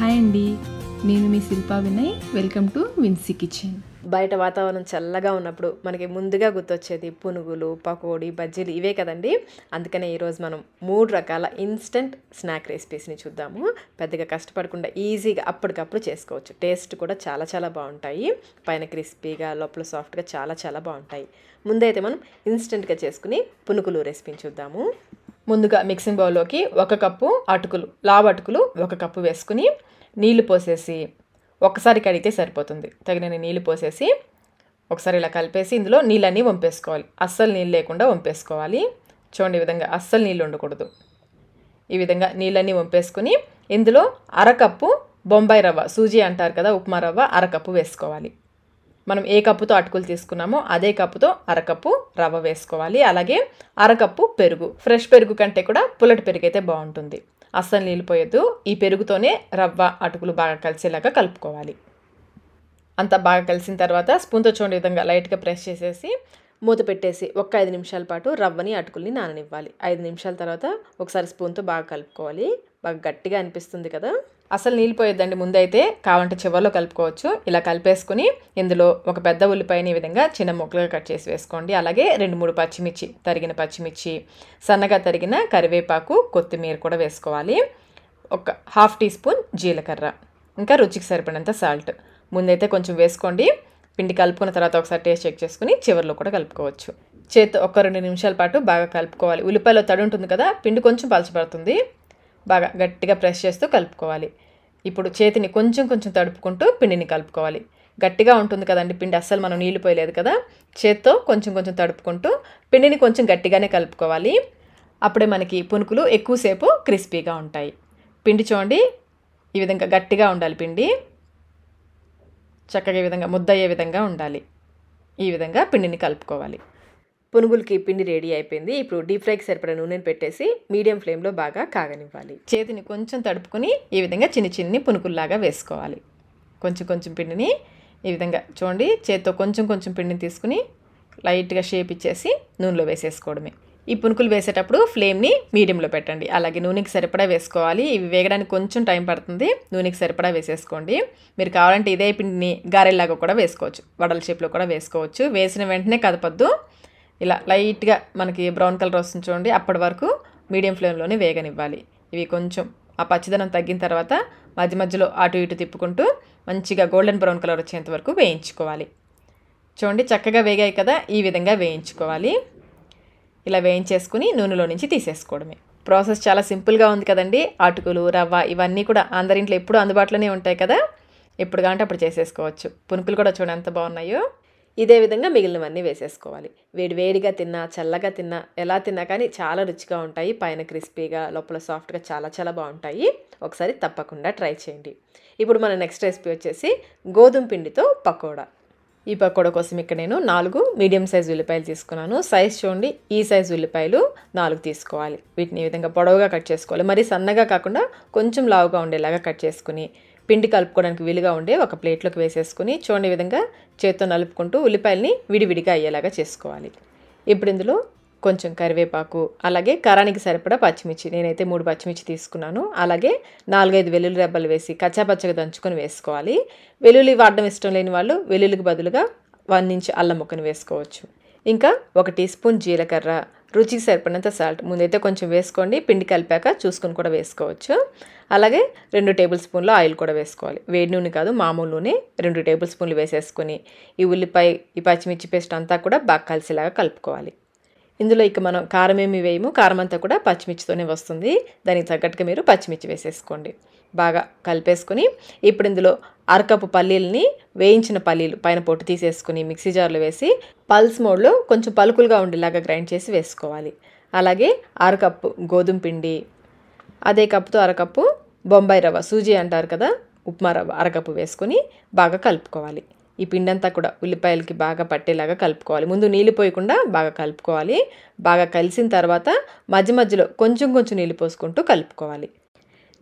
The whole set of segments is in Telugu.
హాయ్ అండి, నేను మీ Shilpa Vinay. Welcome to Vinsy kitchen. బయట వాతావరణం చల్లగా ఉన్నప్పుడు మనకి ముందుగా గుర్తొచ్చేది పునుగులు, పకోడీ, బజ్జీలు ఇవే కదండి. అందుకనే ఈరోజు మనం 3 రకాల ఇన్స్టెంట్ స్నాక్ రెసిపీస్ని చూద్దాము. పెద్దగా కష్టపడకుండా ఈజీగా అప్పటికప్పుడు చేసుకోవచ్చు. టేస్ట్ కూడా చాలా చాలా బాగుంటాయి. పైన క్రిస్పీగా, లోపల సాఫ్ట్గా చాలా చాలా బాగుంటాయి. ముందైతే మనం ఇన్స్టెంట్గా చేసుకుని పునుగులు రెసిపీని చూద్దాము. ముందుగా మిక్సింగ్ బౌల్లోకి 1 కప్పు అటుకులు, లావు అటుకులు 1 కప్పు వేసుకుని నీళ్లు పోసేసి ఒకసారి కడిగితే సరిపోతుంది. తగినన్ని నీళ్లు పోసేసి ఒకసారి ఇలా కలిపేసి ఇందులో నీళ్ళన్నీ వంపేసుకోవాలి. అస్సలు నీళ్ళు లేకుండా వంపేసుకోవాలి. చూడండి, ఈ విధంగా అస్సలు నీళ్ళు ఉండకూడదు. ఈ విధంగా నీళ్ళన్నీ వంపేసుకుని ఇందులో 1/2 కప్పు బొంబాయి రవ్వ, సూజీ అంటారు కదా, ఉప్మా రవ్వ 1/2 కప్పు వేసుకోవాలి. మనం ఏ కప్పుతో అటుకులు తీసుకున్నామో అదే కప్పుతో 1/2 కప్పు రవ్వ వేసుకోవాలి. అలాగే 1/2 కప్పు పెరుగు. ఫ్రెష్ పెరుగు కంటే కూడా పుల్లటి పెరుగు అయితే బాగుంటుంది. అస్సలు నీళ్ళు పోయొద్దు. ఈ పెరుగుతోనే రవ్వ, అటుకులు బాగా కలిసేలాగా కలుపుకోవాలి. అంతా బాగా కలిసిన తర్వాత స్పూన్తో చూడండి విధంగా లైట్గా ప్రెస్ చేసేసి మూత పెట్టేసి 5 నిమిషాల పాటు రవ్వని, అటుకుల్ని నాననివ్వాలి. 5 నిమిషాల తర్వాత ఒకసారి స్పూన్తో బాగా కలుపుకోవాలి. బాగా గట్టిగా అనిపిస్తుంది కదా. అసలు నీళ్ళు పోయొద్దండి. ముందైతే కావంటే చివరిలో కలుపుకోవచ్చు. ఇలా కలిపేసుకుని ఇందులో ఒక పెద్ద ఉల్లిపాయని ఈ విధంగా చిన్న ముక్కలుగా కట్ చేసి వేసుకోండి. అలాగే 2-3 పచ్చిమిర్చి, తరిగిన పచ్చిమిర్చి, సన్నగా తరిగిన కరివేపాకు, కొత్తిమీర కూడా వేసుకోవాలి. ఒక 1/2 టీ స్పూన్ జీలకర్ర, ఇంకా రుచికి సరిపడినంత సాల్ట్ ముందైతే కొంచెం వేసుకోండి. పిండి కలుపుకున్న తర్వాత ఒకసారి టేస్ట్ చెక్ చేసుకుని చివరిలో కూడా కలుపుకోవచ్చు. చేత్తో 1-2 నిమిషాల పాటు బాగా కలుపుకోవాలి. ఉల్లిపాయలో తడి ఉంటుంది కదా, పిండి కొంచెం పలచబడుతుంది. బాగా గట్టిగా ప్రెస్ చేస్తూ కలుపుకోవాలి. ఇప్పుడు చేతిని కొంచెం కొంచెం తడుపుకుంటూ పిండిని కలుపుకోవాలి. గట్టిగా ఉంటుంది కదండి పిండి, అస్సలు మనం నీళ్ళు పోయలేదు కదా. చేత్తో కొంచెం కొంచెం తడుపుకుంటూ పిండిని కొంచెం గట్టిగానే కలుపుకోవాలి. అప్పుడే మనకి పునుకులు ఎక్కువసేపు క్రిస్పీగా ఉంటాయి. పిండి చూడండి, ఈ విధంగా గట్టిగా ఉండాలి. పిండి చక్కగా ఈ విధంగా ముద్దయ్యే విధంగా ఉండాలి. ఈ విధంగా పిండిని కలుపుకోవాలి. పునుగులకి పిండి రెడీ అయిపోయింది. ఇప్పుడు డీప్ ఫ్రైకి సరిపడా నూనెని పెట్టేసి మీడియం ఫ్లేమ్లో బాగా కాగనివ్వాలి. చేతిని కొంచెం తడుపుకొని ఈ విధంగా చిన్ని చిన్ని పునుకుల్లాగా వేసుకోవాలి. కొంచెం కొంచెం పిండిని ఈ విధంగా చూడండి, చేతితో కొంచెం కొంచెం పిండిని తీసుకుని లైట్గా షేప్ ఇచ్చేసి నూనెలో వేసేసుకోవడమే. ఈ పునుకులు వేసేటప్పుడు ఫ్లేమ్ని మీడియంలో పెట్టండి. అలాగే నూనెకి సరిపడా వేసుకోవాలి. ఇవి వేగడానికి కొంచెం టైం పడుతుంది. నూనెకి సరిపడా వేసేసుకోండి. మీరు కావాలంటే ఇదే పిండిని గారెల్లాగా కూడా వేసుకోవచ్చు, వడల షేప్లో కూడా వేసుకోవచ్చు. వేసిన వెంటనే కదపద్దు. ఇలా లైట్గా మనకి బ్రౌన్ కలర్ వస్తుంది చూడండి, అప్పటి వరకు మీడియం ఫ్లేమ్లోనే వేగనివ్వాలి. ఇవి కొంచెం ఆ పచ్చిదనం తగ్గిన తర్వాత మధ్య మధ్యలో అటు ఇటు తిప్పుకుంటూ మంచిగా గోల్డెన్ బ్రౌన్ కలర్ వచ్చేంత వరకు వేయించుకోవాలి. చూడండి, చక్కగా వేగాయి కదా, ఈ విధంగా వేయించుకోవాలి. ఇలా వేయించేసుకుని నూనెలో నుంచి తీసేసుకోవడమే. ప్రాసెస్ చాలా సింపుల్గా ఉంది కదండి. అటుకులు, రవ్వ ఇవన్నీ కూడా అందరింట్లో ఎప్పుడు అందుబాటులోనే ఉంటాయి కదా. ఎప్పుడు కావాలంటే అప్పుడు చేసేసుకోవచ్చు. పునుకులు కూడా చూడండి ఎంత బాగున్నాయో. ఇదే విధంగా మిగిలినవన్నీ వేసేసుకోవాలి. వేడిగా తిన్నా, చల్లగా తిన్నా, ఎలా తిన్నా కానీ చాలా రుచిగా ఉంటాయి. పైన క్రిస్పీగా, లోపల సాఫ్ట్గా చాలా చాలా బాగుంటాయి. ఒకసారి తప్పకుండా ట్రై చేయండి. ఇప్పుడు మన నెక్స్ట్ రెసిపీ వచ్చేసి గోధుమ పిండితో పకోడా. ఈ పకోడా కోసం ఇక్కడ నేను 4 మీడియం సైజ్ ఉల్లిపాయలు తీసుకున్నాను. సైజ్ చూడండి, ఈ సైజ్ ఉల్లిపాయలు 4 తీసుకోవాలి. వీటిని ఈ విధంగా పొడవుగా కట్ చేసుకోవాలి. మరి సన్నగా కాకుండా కొంచెం లావుగా ఉండేలాగా కట్ చేసుకుని పిండి కలుపుకోవడానికి వీలుగా ఉండే ఒక ప్లేట్లోకి వేసేసుకుని చూడండి ఈ విధంగా చేత్తో నలుపుకుంటూ ఉల్లిపాయలని విడివిడిగా అయ్యేలాగా చేసుకోవాలి. ఇప్పుడు ఇందులో కొంచెం కరివేపాకు, అలాగే కారానికి సరిపడా పచ్చిమిర్చి, నేనైతే 3 పచ్చిమిర్చి తీసుకున్నాను. అలాగే 4-5 వెల్లుల్లి రెబ్బలు వేసి కచ్చాపచ్చగా దంచుకొని వేసుకోవాలి. వెల్లుల్లి వాడడం ఇష్టం లేని వాళ్ళు వెల్లుల్లికి బదులుగా 1 ఇంచ్ అల్లం ముక్కను వేసుకోవచ్చు. ఇంకా 1 టీ స్పూన్ జీలకర్ర, రుచికి సరిపడినంత సాల్ట్ ముందైతే కొంచెం వేసుకోండి. పిండి కలిపాక చూసుకొని కూడా వేసుకోవచ్చు. అలాగే 2 టేబుల్ స్పూన్ల ఆయిల్ కూడా వేసుకోవాలి. వేడి నూనె కాదు, మామూలు నూనె 2 టేబుల్ స్పూన్లు వేసేసుకొని ఈ ఉల్లిపాయ, ఈ పచ్చిమిర్చి పేస్ట్ అంతా కూడా బాగా కలిసేలాగా కలుపుకోవాలి. ఇందులో ఇక మనం కారం ఏమి వేయము, కారం అంతా కూడా పచ్చిమిర్చితోనే వస్తుంది. దానికి తగ్గట్టుగా మీరు పచ్చిమిర్చి వేసేసుకోండి. బాగా కలిపేసుకుని ఇప్పుడు ఇందులో 1/2 కప్పు పల్లీలని, వేయించిన పల్లీలు పైన పొట్టు తీసేసుకుని మిక్సీ జార్లో వేసి పల్స్ మోడ్లో కొంచెం పలుకులుగా ఉండేలాగా గ్రైండ్ చేసి వేసుకోవాలి. అలాగే 1/2 కప్పు గోధుమ పిండి, అదే కప్పుతో 1/2 కప్పు బొంబాయి రవ్వ, సూజీ అంటారు కదా, ఉప్మా రవ్వ 1/2 కప్పు వేసుకొని బాగా కలుపుకోవాలి. ఈ పిండంతా కూడా ఉల్లిపాయలకి బాగా పట్టేలాగా కలుపుకోవాలి. ముందు నీళ్ళు పోయకుండా బాగా కలుపుకోవాలి. బాగా కలిసిన తర్వాత మధ్య మధ్యలో కొంచెం కొంచెం నీళ్ళు పోసుకుంటూ కలుపుకోవాలి.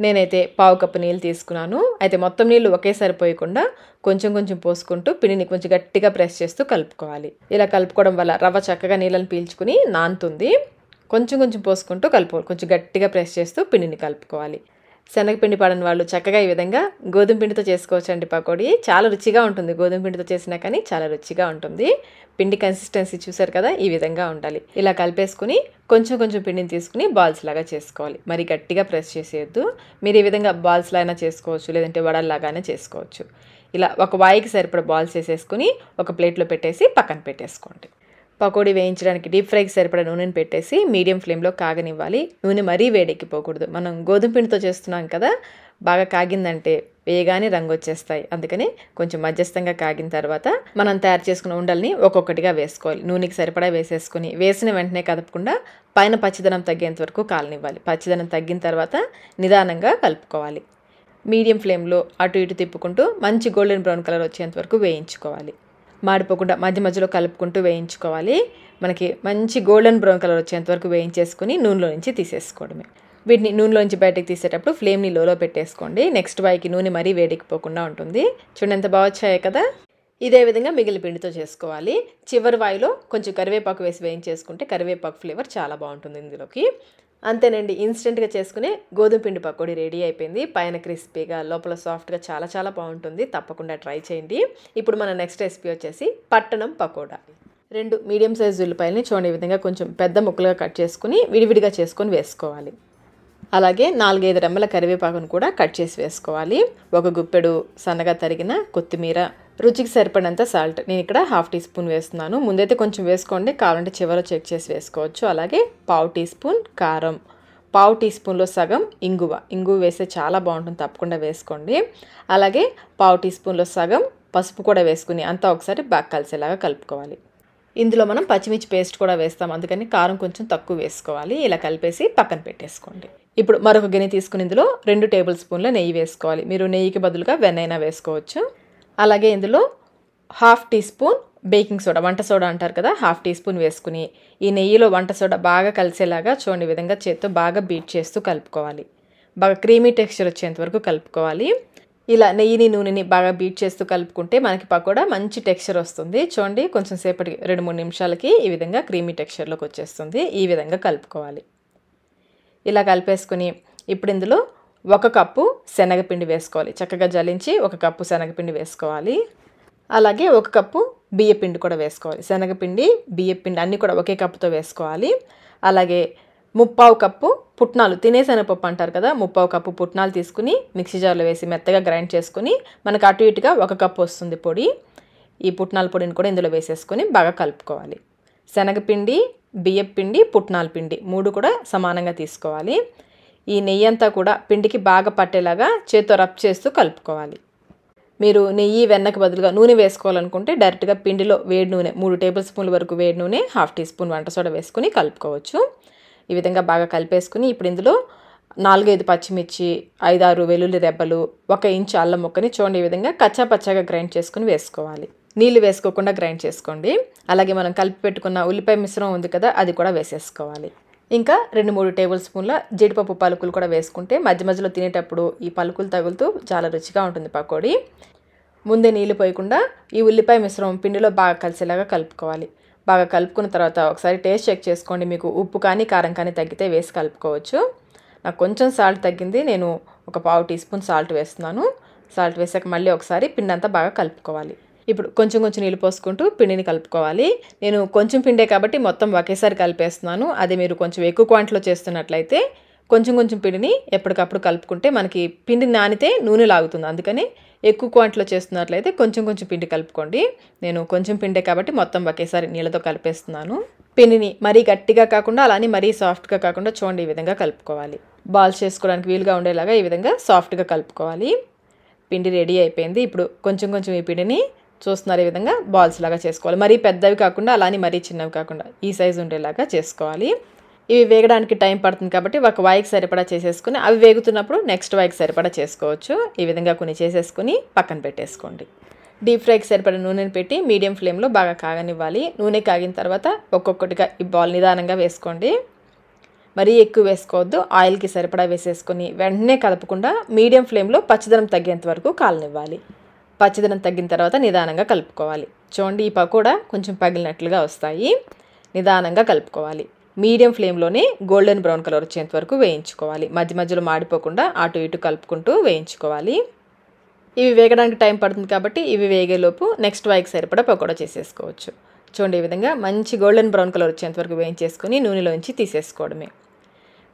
నేనైతే 1/4 కప్పు నీళ్ళు తీసుకున్నాను. అయితే మొత్తం నీళ్ళు ఒకేసారి పోయకుండా కొంచెం కొంచెం పోసుకుంటూ పిండిని కొంచెం గట్టిగా ప్రెస్ చేస్తూ కలుపుకోవాలి. ఇలా కలుపుకోవడం వల్ల రవ్వ చక్కగా నీళ్ళని పీల్చుకుని నానుతుంది. కొంచెం కొంచెం పోసుకుంటూ కలుపుకోవాలి. కొంచెం గట్టిగా ప్రెస్ చేస్తూ పిండిని కలుపుకోవాలి. శనగపిండి పడని వాళ్ళు చక్కగా ఈ విధంగా గోధుమ పిండితో చేసుకోవచ్చండి పకోడీ. చాలా రుచిగా ఉంటుంది. గోధుమ పిండితో చేసినా కానీ చాలా రుచిగా ఉంటుంది. పిండి కన్సిస్టెన్సీ చూసారు కదా, ఈ విధంగా ఉండాలి. ఇలా కలిపేసుకుని కొంచెం కొంచెం పిండిని తీసుకుని బాల్స్ లాగా చేసుకోవాలి. మరి గట్టిగా ప్రెస్ చేసేయద్దు. మీరు ఈ విధంగా బాల్స్ లాగా చేసుకోవచ్చు, లేదంటే వడల్లాగానే చేసుకోవచ్చు. ఇలా ఒక వాయికి సరిపడ బాల్స్ వేసేసుకుని ఒక ప్లేట్లో పెట్టేసి పక్కన పెట్టేసుకోండి. పకోడీ వేయించడానికి డీప్ ఫ్రైకి సరిపడా నూనెని పెట్టేసి మీడియం ఫ్లేమ్లో కాగనివ్వాలి. నూనె మరీ వేడెక్కిపోకూడదు. మనం గోధుమ పిండితో చేస్తున్నాం కదా, బాగా కాగిందంటే వేగానే రంగు వచ్చేస్తాయి. అందుకని కొంచెం మధ్యస్థంగా కాగిన తర్వాత మనం తయారు చేసుకున్న ఉండల్ని ఒక్కొక్కటిగా వేసుకోవాలి. నూనెకి సరిపడా వేసేసుకుని వేసిన వెంటనే కదపకుండా పైన పచ్చిదనం తగ్గేంత వరకు కాలనివ్వాలి. పచ్చిదనం తగ్గిన తర్వాత నిదానంగా కలుపుకోవాలి. మీడియం ఫ్లేమ్లో అటు ఇటు తిప్పుకుంటూ మంచి గోల్డెన్ బ్రౌన్ కలర్ వచ్చేంత వరకు వేయించుకోవాలి. మాడిపోకుండా మధ్య మధ్యలో కలుపుకుంటూ వేయించుకోవాలి. మనకి మంచి గోల్డెన్ బ్రౌన్ కలర్ వచ్చేంత వరకు వేయించేసుకుని నూనెలో నుంచి తీసేసుకోవడమే. వీటిని నూనెలోంచి బయటకు తీసేటప్పుడు ఫ్లేమ్ని లోలో పెట్టేసుకోండి. నెక్స్ట్ వాయికి నూనె మరీ వేడెక్కిపోకుండా ఉంటుంది. చూడండి ఎంత బాగా వచ్చాయో కదా. ఇదే విధంగా మిగిలిన పిండితో చేసుకోవాలి. చివరి వాయిలో కొంచెం కరివేపాకు వేసి వేయించేసుకుంటే కరివేపాకు ఫ్లేవర్ చాలా బాగుంటుంది ఇందులోకి. అంతేనండి, ఇన్స్టెంట్గా చేసుకునే గోధుమ పిండి పకోడీ రెడీ అయిపోయింది. పైన క్రిస్పీగా లోపల సాఫ్ట్గా చాలా చాలా బాగుంటుంది. తప్పకుండా ట్రై చేయండి. ఇప్పుడు మన నెక్స్ట్ రెసిపీ వచ్చేసి పట్టణం పకోడా. 2 మీడియం సైజ్ ఉల్లిపాయలని చూడండి ఈ విధంగా కొంచెం పెద్ద ముక్కలుగా కట్ చేసుకుని విడివిడిగా చేసుకొని వేసుకోవాలి. అలాగే 4-5 రెమ్మల కరివేపాకును కూడా కట్ చేసి వేసుకోవాలి. ఒక గుప్పెడు సన్నగా తరిగిన కొత్తిమీర, రుచికి సరిపడినంత సాల్ట్. నేను ఇక్కడ 1/2 టీ స్పూన్ వేస్తున్నాను. ముందైతే కొంచెం వేసుకోండి, కావాలంటే చివరిలో చెక్ చేసి వేసుకోవచ్చు. అలాగే 1/4 టీ స్పూన్ కారం, 1/4 టీ స్పూన్లో సగం ఇంగువ వేస్తే చాలా బాగుంటుంది, తప్పకుండా వేసుకోండి. అలాగే 1/4 టీ స్పూన్లో సగం పసుపు కూడా వేసుకుని అంతా ఒకసారి బాగా కలిసేలాగా కలుపుకోవాలి. ఇందులో మనం పచ్చిమిర్చి పేస్ట్ కూడా వేస్తాం, అందుకని కారం కొంచెం తక్కువ వేసుకోవాలి. ఇలా కలిపేసి పక్కన పెట్టేసుకోండి. ఇప్పుడు మరొక గిన్నె తీసుకుని ఇందులో 2 టేబుల్ స్పూన్ల నెయ్యి వేసుకోవాలి. మీరు నెయ్యికి బదులుగా వెన్నైనా వేసుకోవచ్చు. అలాగే ఇందులో 1/2 టీ స్పూన్ బేకింగ్ సోడా, వంట సోడా అంటారు కదా, 1/2 టీ స్పూన్ వేసుకుని ఈ నెయ్యిలో వంట సోడా బాగా కలిసేలాగా చూడండి ఈ విధంగా చేత్తో బాగా బీట్ చేస్తూ కలుపుకోవాలి. బాగా క్రీమీ టెక్స్చర్ వచ్చేంత వరకు కలుపుకోవాలి. ఇలా నెయ్యిని నూనెని బాగా బీట్ చేస్తూ కలుపుకుంటే మనకి పకోడా మంచి టెక్స్చర్ వస్తుంది. చూడండి కొంచెం సేపటికి 2-3 నిమిషాలకి ఈ విధంగా క్రీమీ టెక్స్చర్లోకి వచ్చేస్తుంది. ఈ విధంగా కలుపుకోవాలి. ఇలా కలిపేసుకుని ఇప్పుడు ఇందులో 1 కప్పు శనగపిండి వేసుకోవాలి. చక్కగా జల్లించి 1 కప్పు శనగపిండి వేసుకోవాలి. అలాగే 1 కప్పు బియ్యపిండి కూడా వేసుకోవాలి. శనగపిండి, బియ్యపిండి అన్నీ కూడా ఒకే కప్పుతో వేసుకోవాలి. అలాగే 3/4 కప్పు పుట్నాలు, తినేశనగపప్పు అంటారు కదా, 3/4 కప్పు పుట్నాలు తీసుకుని మిక్సీ జార్లో వేసి మెత్తగా గ్రైండ్ చేసుకుని మనకు అటు ఇటుగా 1 కప్పు వస్తుంది పొడి. ఈ పుట్నాల పొడిని కూడా ఇందులో వేసేసుకొని బాగా కలుపుకోవాలి. శనగపిండి, బియ్యపిండి, పుట్నాల పిండి 3 కూడా సమానంగా తీసుకోవాలి. ఈ నెయ్యి అంతా కూడా పిండికి బాగా పట్టేలాగా చేత్తో రబ్ చేస్తూ కలుపుకోవాలి. మీరు నెయ్యి, వెన్నకు బదులుగా నూనె వేసుకోవాలనుకుంటే డైరెక్ట్గా పిండిలో వేడి నూనె 3 టేబుల్ స్పూన్ల వరకు వేడి నూనె, 1/2 టీ స్పూన్ వంట సోడా వేసుకుని కలుపుకోవచ్చు. ఈ విధంగా బాగా కలిపేసుకుని ఇప్పుడు ఇందులో 4-5 పచ్చిమిర్చి, 5-6 వెల్లుల్లి రెబ్బలు, 1 ఇంచు అల్లం ముక్కని చూడండి ఈ విధంగా కచ్చా పచ్చాగా గ్రైండ్ చేసుకుని వేసుకోవాలి. నీళ్లు వేసుకోకుండా గ్రైండ్ చేసుకోండి. అలాగే మనం కలిపి పెట్టుకున్న ఉల్లిపాయ మిశ్రమం ఉంది కదా, అది కూడా వేసేసుకోవాలి. ఇంకా 2-3 టేబుల్ స్పూన్ల జీడిపప్పు పలుకులు కూడా వేసుకుంటే మధ్య మధ్యలో తినేటప్పుడు ఈ పలుకులు తగులుతూ చాలా రుచిగా ఉంటుంది పకోడీ. ముందే నీళ్లు పోయకుండా ఈ ఉల్లిపాయ మిశ్రమం పిండిలో బాగా కలిసేలాగా కలుపుకోవాలి. బాగా కలుపుకున్న తర్వాత ఒకసారి టేస్ట్ చెక్ చేసుకోండి. మీకు ఉప్పు కానీ కారం కానీ తగ్గితే వేసి కలుపుకోవచ్చు. నాకు కొంచెం సాల్ట్ తగ్గింది, నేను 1/4 టీ స్పూన్ సాల్ట్ వేస్తున్నాను. సాల్ట్ వేసాక మళ్ళీ ఒకసారి పిండి అంతా బాగా కలుపుకోవాలి. ఇప్పుడు కొంచెం కొంచెం నీళ్ళు పోసుకుంటూ పిండిని కలుపుకోవాలి. నేను కొంచెం పిండే కాబట్టి మొత్తం ఒకేసారి కలిపేస్తున్నాను. అదే మీరు కొంచెం ఎక్కువ క్వాంటిటీలో చేస్తున్నట్లయితే కొంచెం కొంచెం పిండిని ఎప్పటికప్పుడు కలుపుకుంటే మనకి పిండి నానితే నూనె లాగుతుంది. అందుకని ఎక్కువ క్వాంటిటీలో చేస్తున్నట్లయితే కొంచెం కొంచెం పిండి కలుపుకోండి. నేను కొంచెం పిండే కాబట్టి మొత్తం ఒకేసారి నీళ్ళతో కలిపేస్తున్నాను. పిండిని మరీ గట్టిగా కాకుండా అలానే మరీ సాఫ్ట్గా కాకుండా చూడండి ఈ విధంగా కలుపుకోవాలి. బాల్స్ చేసుకోవడానికి వీలుగా ఉండేలాగా ఈ విధంగా సాఫ్ట్గా కలుపుకోవాలి. పిండి రెడీ అయిపోయింది. ఇప్పుడు కొంచెం కొంచెం ఈ పిండిని చూస్తున్నారు ఈ విధంగా బాల్స్ లాగా చేసుకోవాలి. మరీ పెద్దవి కాకుండా అలానే మరీ చిన్నవి కాకుండా ఈ సైజు ఉండేలాగా చేసుకోవాలి. ఇవి వేగడానికి టైం పడుతుంది కాబట్టి ఒక వాయికి సరిపడా చేసేసుకుని అవి వేగుతున్నప్పుడు నెక్స్ట్ వాయికి సరిపడా చేసుకోవచ్చు. ఈ విధంగా కొన్ని చేసేసుకుని పక్కన పెట్టేసుకోండి. డీప్ ఫ్రైకి సరిపడా నూనెని పెట్టి మీడియం ఫ్లేమ్లో బాగా కాగనివ్వాలి. నూనె కాగిన తర్వాత ఒక్కొక్కటిగా ఈ బాల్ నిదానంగా వేసుకోండి. మరీ ఎక్కువ వేసుకోవద్దు. ఆయిల్కి సరిపడా వేసేసుకొని వెంటనే కదపకుండా మీడియం ఫ్లేమ్లో పచ్చిదనం తగ్గేంత వరకు కాలనివ్వాలి. పచ్చిదనం తగ్గిన తర్వాత నిదానంగా కలుపుకోవాలి. చూడండి ఈ పకోడా కొంచెం పగిలినట్లుగా వస్తాయి. నిదానంగా కలుపుకోవాలి. మీడియం ఫ్లేమ్లోనే గోల్డెన్ బ్రౌన్ కలర్ వచ్చేంత వరకు వేయించుకోవాలి. మధ్య మధ్యలో మాడిపోకుండా అటు ఇటు కలుపుకుంటూ వేయించుకోవాలి. ఇవి వేగడానికి టైం పడుతుంది కాబట్టి ఇవి వేగేలోపు నెక్స్ట్ వాయికి సరిపడా పకోడా చేసేసుకోవచ్చు. చూడండి, ఈ విధంగా మంచి గోల్డెన్ బ్రౌన్ కలర్ వచ్చేంత వరకు వేయించేసుకొని నూనెలోంచి తీసేసుకోవడమే.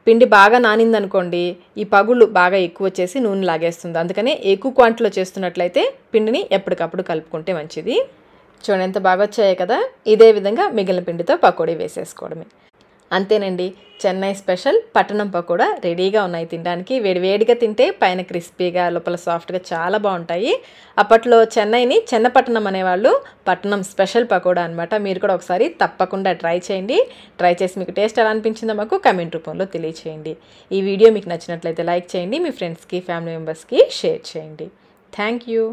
పిండి బాగా నానిందనుకోండి, ఈ పగుళ్ళు బాగా ఎక్కువ వచ్చేసి నూనె లాగేస్తుంది. అందుకనే ఎక్కువ క్వాంటిటీలో చేస్తున్నట్లయితే పిండిని ఎప్పటికప్పుడు కలుపుకుంటే మంచిది. చూడండి ఎంత బాగా వచ్చాయి కదా. ఇదే విధంగా మిగిలిన పిండితో పకోడీ వేసేసుకోవడమే. అంతేనండి, చెన్నై స్పెషల్ పట్టణం పకోడా రెడీగా ఉన్నాయి తినడానికి. వేడివేడిగా తింటే పైన క్రిస్పీగా లోపల సాఫ్ట్గా చాలా బాగుంటాయి. అప్పట్లో చెన్నైని చెన్నపట్టణం అనేవాళ్ళు. పట్టణం స్పెషల్ పకోడా అనమాట. మీరు కూడా ఒకసారి తప్పకుండా ట్రై చేయండి. ట్రై చేసి మీకు టేస్ట్ ఎలా అనిపించిందో మాకు కామెంట్ రూపంలో తెలియచేయండి. ఈ వీడియో మీకు నచ్చినట్లయితే లైక్ చేయండి. మీ ఫ్రెండ్స్కి, ఫ్యామిలీ మెంబర్స్కి షేర్ చేయండి. Thank you.